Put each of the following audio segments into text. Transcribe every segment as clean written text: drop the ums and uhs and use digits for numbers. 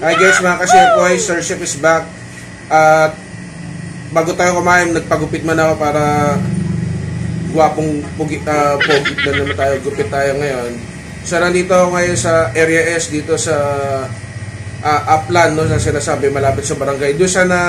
Hi guys, mga ka-chef boy, Sir Chef is back. At bago tayo kumain, nagpagupit man ako para guwapong pogi na naman tayo, gupit tayo ngayon. So nandito ako ngayon sa Area S, dito sa Upland, no, sa sinasabi, malapit sa barangay. Doon sa na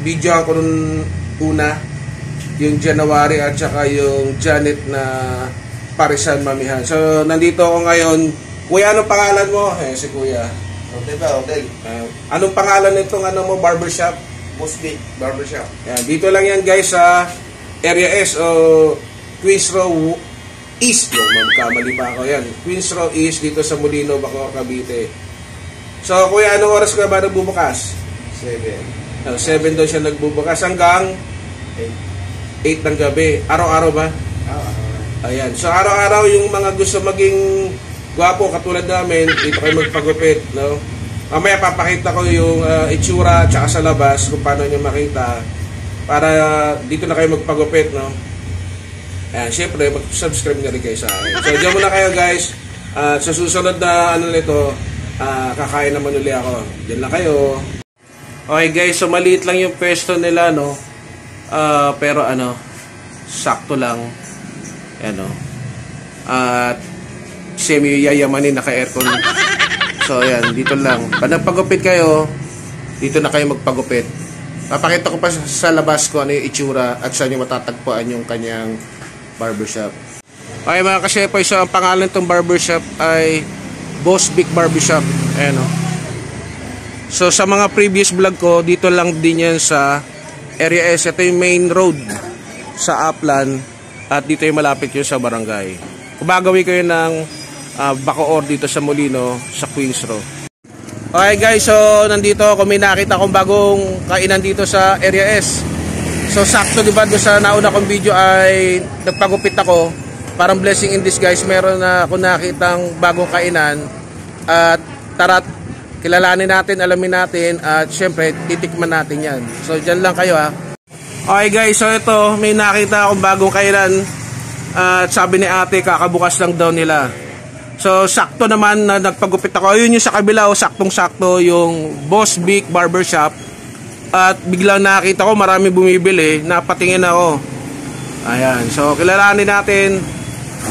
video ako nung una, yung January at saka yung Janet na Parisan Mamihan. So nandito ako ngayon. Kuya, anong pangalan mo? Si Kuya. Hotel ba? Hotel. Anong pangalan nitong mo, barbershop? Mosby Barbershop. Yan, dito lang yan guys sa Area S o Queens Row East. Magkamali pa ako yan. Queens Row East dito sa Molino, Bacoor, Cavite. So Kuya, anong oras ka ba nagbubukas? 7. 7 daw siya nagbubukas hanggang 8 ng gabi. Araw-araw ba? Ayan. So araw-araw yung mga gusto maging gwapo katulad namin, dito kayo magpagupit, no? Mamaya papakita ko yung itsura tsaka sa labas kung paano nyo makita para dito na kayo magpagupit, no? Ayan, syempre mag-subscribe na rin kayo sa akin. So diyan muna kayo guys. Sa susunod na nito, kakain naman uli ako. Diyan lang kayo. Okay guys, so maliit lang yung pwesto nila, no? Pero sakto lang. Ayan, no? At semi-yayamanin, naka-aircon. So, ayan, dito lang. Pag nagpagupit kayo, dito na kayo magpagupit. Papakita ko pa sa labas ko ano yung itsura at saan yung matatagpuan yung kanyang barbershop. Okay mga ka-chef, so ang pangalan itong barbershop ay Boss Big Barbershop. Ayan, no? So, sa mga previous vlog ko, dito lang din yan sa Area S. Ito yung main road sa Upland. At dito yung malapit yun sa barangay. Kumagawi kayo ng Bacoor dito sa Molino, sa Queens Row. Okay guys, so nandito ako, may nakita akong bagong kainan dito sa Area S. So sakto diba doon sa nauna kong video ay nagpagupit ako. Parang blessing in disguise, meron na ako nakitang bagong kainan. At tara, kilalanin natin, alamin natin at syempre titikman natin yan. So dyan lang kayo ha. Okay guys, so ito, may nakita akong bagong kainan. At sabi ni ate, kakabukas lang daw nila. So sakto naman na nagpagupit ako. Ayun yung sa kabila, saktong-sakto yung Boss Big Barbershop. At biglang nakita ko marami bumibili. Napatingin ako. Ayan, so kilalanin natin.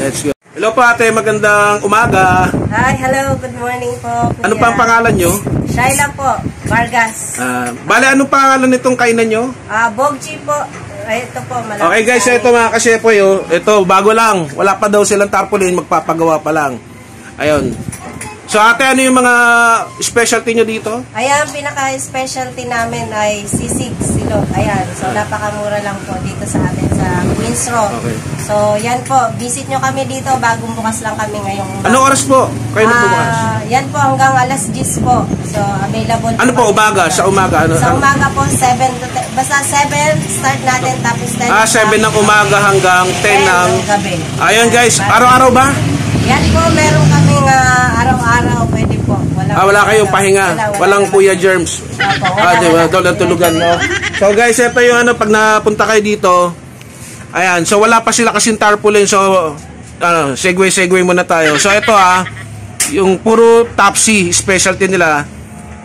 Let's go. Hello po ate, magandang umaga. Hi, hello, good morning po. Kuya. Ano pa ang pangalan nyo? Shaila po, Vargas. Bale, anong pangalan nitong kainan nyo? Bogji po. Ay, ito po, malapit. Okay guys, ito mga ka-chef po yun. Ito, bago lang. Wala pa daw silang tarpaulin, magpapagawa pa lang. Ayun. So ate, ano yung mga specialty nyo dito? Ayan, pinaka-specialty namin ay sisig, silog. Ayan, so napakamura lang po dito sa atin sa Queens Row. Okay. So yan po, visit nyo kami dito, bagong bukas lang kami ngayong Anong oras po kayo nagbubukas? Yan po, hanggang alas 10 po. So available ano po, umaga? Sa umaga? Sa umaga po, 7 to 10. Basta 7, start natin, tapos 10. 7 ng umaga hanggang 10 ng gabi. Ayun guys, araw-araw ba? Yan po, meron kaming araw-araw, pwede po. Wala kayong pahinga. Walang kuya germs. Diba? Walang tulugan, no? So guys, ito yung pag napunta kayo dito, ayan, so wala pa sila kasing tarpaulin, so segue muna tayo. So ito yung puro Topsy, specialty nila.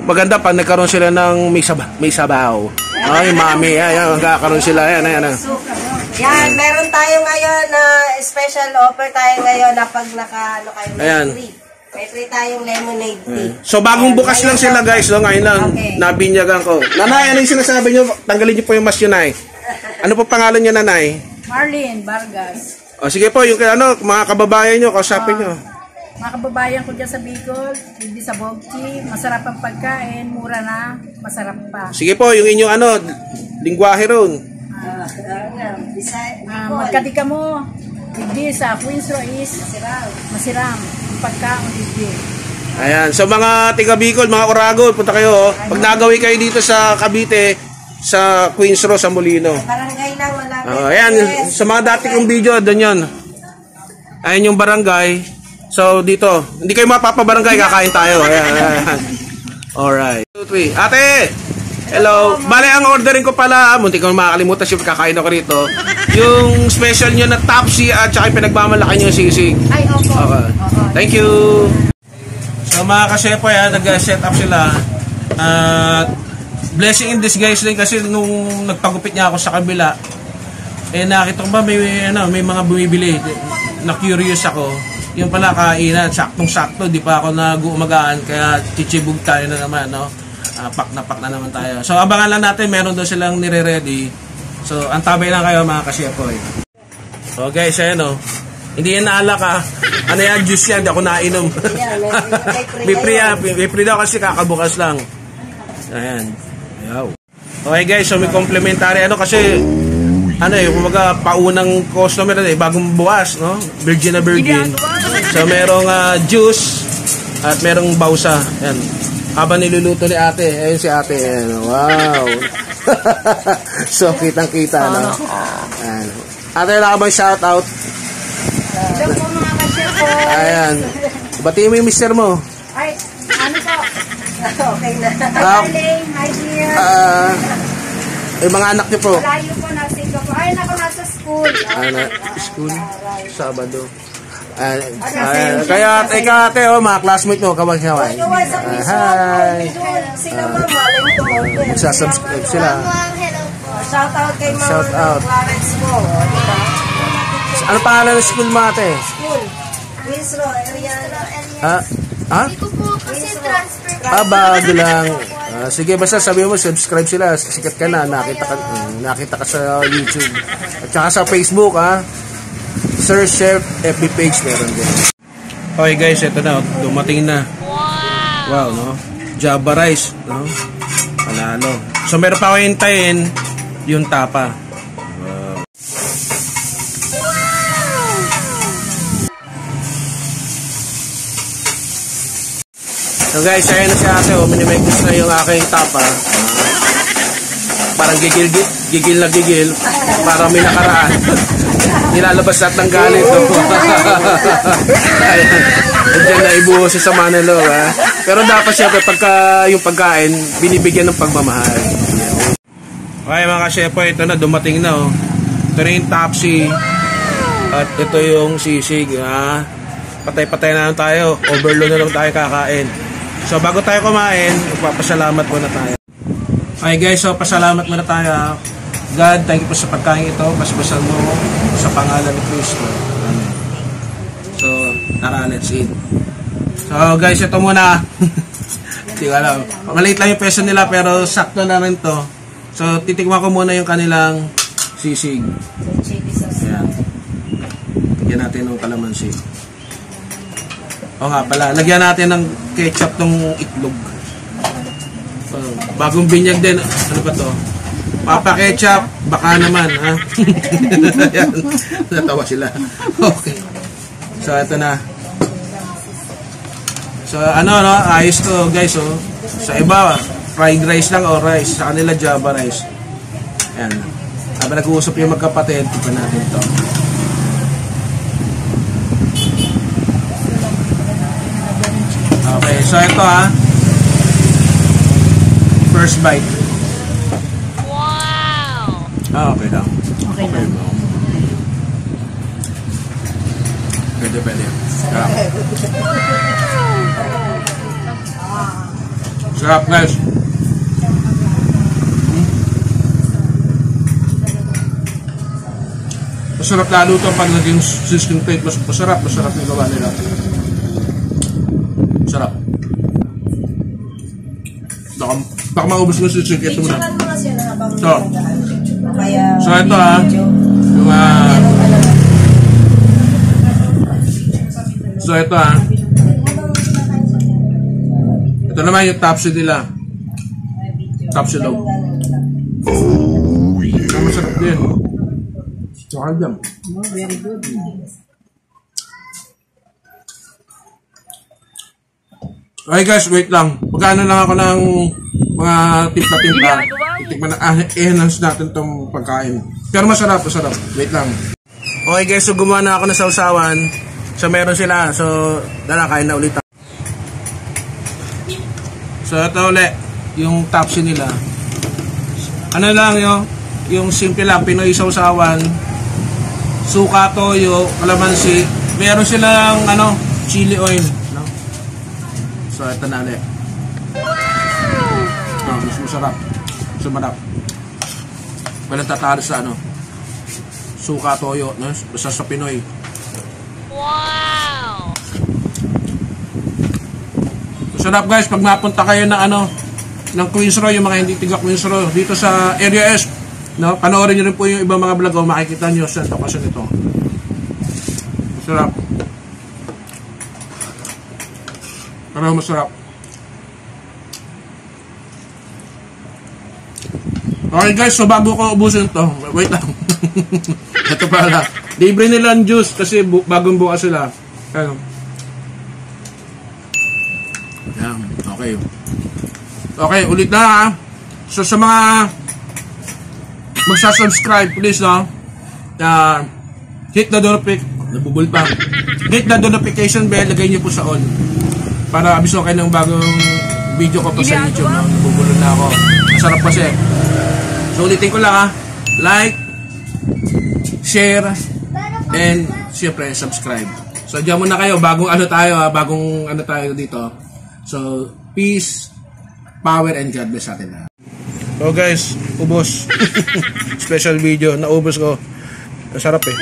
Maganda pa, nagkaroon sila ng may sabaw. Ay, mami, ayan, magkakaroon sila, ayan. Yan, meron tayo ngayon na special offer tayo ngayon na pag naka kayo may free tayong lemonade tea. So bagong bukas lang sila guys, no? Ngayon lang, nabinyagan ko. Nanay, ano yung sinasabi nyo? Tanggalin nyo po yung mask yun, Nay. Ano po pangalan nyo, Nanay? Marlene Vargas. O sige po, yung mga kababayan nyo, kausapin nyo. Mga kababayan ko dyan sa Bicol, hindi sa Bogchi, masarap ang pagkain, mura na, masarap pa. Sige po, yung inyong lingwahe ron. Magkadika mo, hindi sa Queens Row East, masiram, ang pagkain, hindi. Ayan, so mga tiga Bicol, mga Oragon, punta kayo. Pag nagawi kayo dito sa Cavite, sa Queens Row, sa Molino. Barangay lang, malapit. Ayan, sa mga dati kong video, doon yun. Ayan yung barangay. So dito, hindi kayo mapapabarangay, kakain tayo. Ayan. Alright. 2, 3. Ate! Hello. Bale, ang ordering ko pala, munti ko makakalimutan siya, kakain ako rito. Yung special nyo na Topsy at saka yung pinagmamalaki nyo sisig. Ay, opo. Okay. Thank you. So mga ka-shepoy, nag-set up sila. Blessing in disguise din kasi nung nagpagupit niya ako sa kabila, nakita ko ba may mga bumibili. Na-curious ako. Yung pala kainan, saktong-sakto, di pa ako nag-uumagaan, kaya chichibug tayo na naman, no? Pak na naman tayo. So abangan lang natin, meron daw silang nire-ready. So antabay lang kayo mga ka-shepoy. So guys, ayan o. Hindi yan naalak ha. Ano yan, juice yan, di ako nainom. May free daw kasi kakabukas lang. Ayan. Okay guys, so may complimentary kasi kumaga paunang customer bagong buwas, no? Virgin na virgin. So merong juice at merong bausa. Ayan. Habang niluluto ni ate, ayun si ate. Ayan. Wow. So kitang-kita, no? Ayan. Ate, wala ka bang shout out? Hello po mga ka-shepoy. Ayan. Batiin mo yung mister mo. Ay, ano po? Okay na. Hi, darling. Hi, dear. Yung mga anak niyo po. Malayo po, nasa Singapore. Ay, nako, nasa school. School? Sabado. Kaya ate, mga classmate mo, kaway-kaway. Hi. Sino ba? Maling tumulong. Magsasubscribe sila. Shout out kay mga Shout out. parents mo. Diba? Ano pangalan ng school mo ate? School. Winslow, area. Hindi ko po kasi transfer. Bago lang. Sige, basta sabi mo, subscribe sila. Sikat ka na. Nakita ka sa YouTube. At saka sa Facebook, Search, share, FB page meron din. Okay guys, ito na. Dumating na. Wow, no? Java rice, no? Panalo. So, meron pa ako hintayin yung tapa. So guys, ayan na si ate, minimekos na yung aking tapa. Parang gigil na gigil. Parang may nakaraan. Nilalabas lahat ng galit. Ayan. Diyan na ibuhos sa Manalo. Pero dapat syempre pagka yung pagkain, binibigyan ng pagmamahal. Okay mga ka-shepoy, ito na, dumating na. Ito rin yung Tapsi. At ito yung sisig. Patay-patay na lang tayo. Overload na lang tayo kakain. So bago tayo kumain, magpapasalamat muna tayo. Okay guys, so pasalamat muna tayo. God, thank you po sa pagkain ito. Basbasan mo sa pangalan ni Kristo. Amen. So, tara, let's eat. So guys, ito muna. Hindi ko alam. Maliit lang yung peso nila pero sakto na rin to. So, titikman ko muna yung kanilang sisig. Ayan. Lagyan natin ng kalamansi. O nga pala, lagyan natin ng ketchup tong itlog. Bagong binyag din. Ano ba to? Papa ketchup. Baka naman, ha? Ayan. Natawa sila. Okay. So, ito na. So, ayos to, guys, oh. Sa iba, fried rice lang o rice. Sa kanila, Java rice. Ayan. Habang nag-uusap yung magkapatid, tipan natin to. Okay, so ito first bite. Wow! Okay lang. Okay lang. Pwede. Sarap guys. Masarap lalo ito pag naging system plate. Masarap yung gawa nila. Sarap. Baka maubos mo sa chicken. Ito muna. So ito yung ito naman yung Tapsi nila. Tapsi daw. Masarap din. Tsaka dyan. Very good. Okay guys, wait lang. Magkano lang ako ng mga timpla-timpla. Tikman na, enhance natin tong pagkain. Pero masarap. Wait lang. Okay guys, so gumawa na ako ng sausawan. So meron sila. So, kain na ulit. So ito ulit, yung Tapsi nila. Ano lang yung simple lang, Pinoy sausawan. Suka, toyo, kalamansi. Meron silang chili oil. So, ito na ulit. Ito, mas masarap. Sumarap. Walang tatalo sa ano. Suka, toyo, no? Basta sa Pinoy. Wow! Masarap guys, pag mapunta kayo ng ano, ng Queens Row, yung mga hindi tiga Queens Row, dito sa Area S, no? Panoorin nyo rin po yung ibang mga vlog ko, makikita nyo sa lokasyon nito. Masarap. Parang masarap. Okay guys, so bago ko ubusin to, wait lang. Ito pala. Libre nila ang juice kasi bagong bukas sila. Ayan. Ayan. Okay. Okay, ulit na ha. So sa mga magsasubscribe, please no. Hit the nabubulpang. Hit the notification bell, lagay niyo po sa on. Para abiso kayo ng bagong video ko po sa YouTube. No? Nabubulol na ako. Masarap kasi. So ulitin ko lang ha. Like, share, and syempre subscribe. So diyan muna kayo, bagong ano tayo dito. So peace, power, and God bless atin na. So guys, ubos. Special video, naubos ko. Masarap eh.